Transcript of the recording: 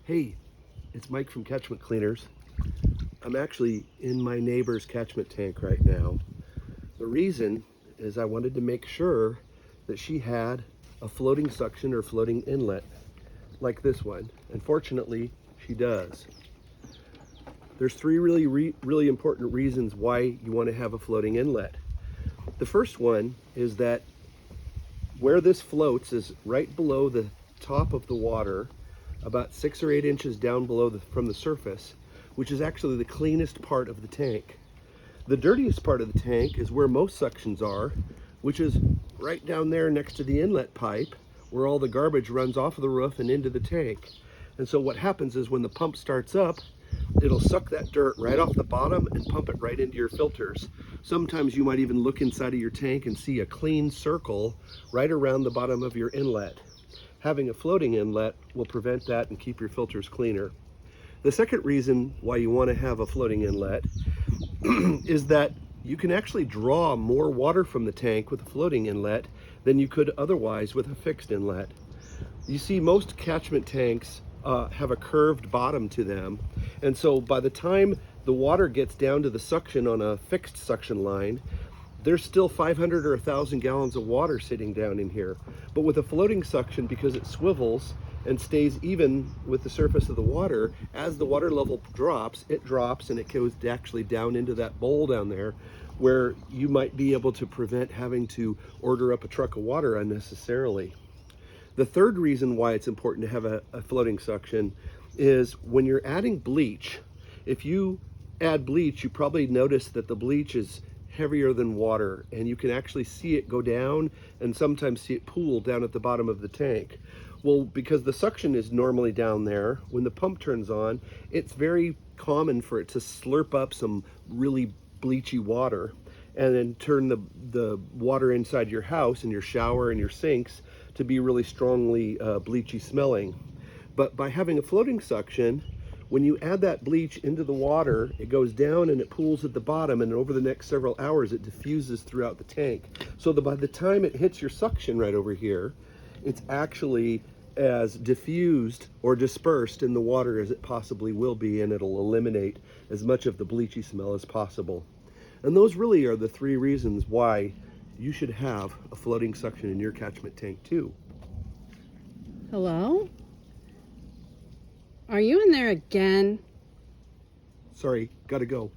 Hey, it's Mike from Katchment Kleaners. I'm actually in my neighbor's catchment tank right now. The reason is I wanted to make sure that she had a floating suction or floating inlet like this one. And fortunately, she does. There's three really important reasons why you want to have a floating inlet. The first one is that where this floats is right below the top of the water, about 6 or 8 inches down below from the surface, which is actually the cleanest part of the tank. The dirtiest part of the tank is where most suctions are, which is right down there next to the inlet pipe, where all the garbage runs off of the roof and into the tank. And so what happens is when the pump starts up, it'll suck that dirt right off the bottom and pump it right into your filters. Sometimes you might even look inside of your tank and see a clean circle right around the bottom of your inlet. Having a floating inlet will prevent that and keep your filters cleaner. The second reason why you want to have a floating inlet is that you can actually draw more water from the tank with a floating inlet than you could otherwise with a fixed inlet. You see, most catchment tanks have a curved bottom to them, and so by the time the water gets down to the suction on a fixed suction line, there's still 500 or 1,000 gallons of water sitting down in here. But with a floating suction, because it swivels and stays even with the surface of the water, as the water level drops, it drops and it goes actually down into that bowl down there, where you might be able to prevent having to order up a truck of water unnecessarily. The third reason why it's important to have a floating suction is when you're adding bleach. If you add bleach, you probably notice that the bleach is heavier than water, and you can actually see it go down and sometimes see it pool down at the bottom of the tank. Well, because the suction is normally down there, when the pump turns on, it's very common for it to slurp up some really bleachy water and then turn the water inside your house and your shower and your sinks to be really strongly bleachy smelling. But by having a floating suction, when you add that bleach into the water, it goes down and it pools at the bottom, and over the next several hours it diffuses throughout the tank. So that by the time it hits your suction right over here, it's actually as diffused or dispersed in the water as it possibly will be, and it'll eliminate as much of the bleachy smell as possible. And those really are the three reasons why you should have a floating suction in your catchment tank too. Hello? Are you in there again? Sorry, gotta go.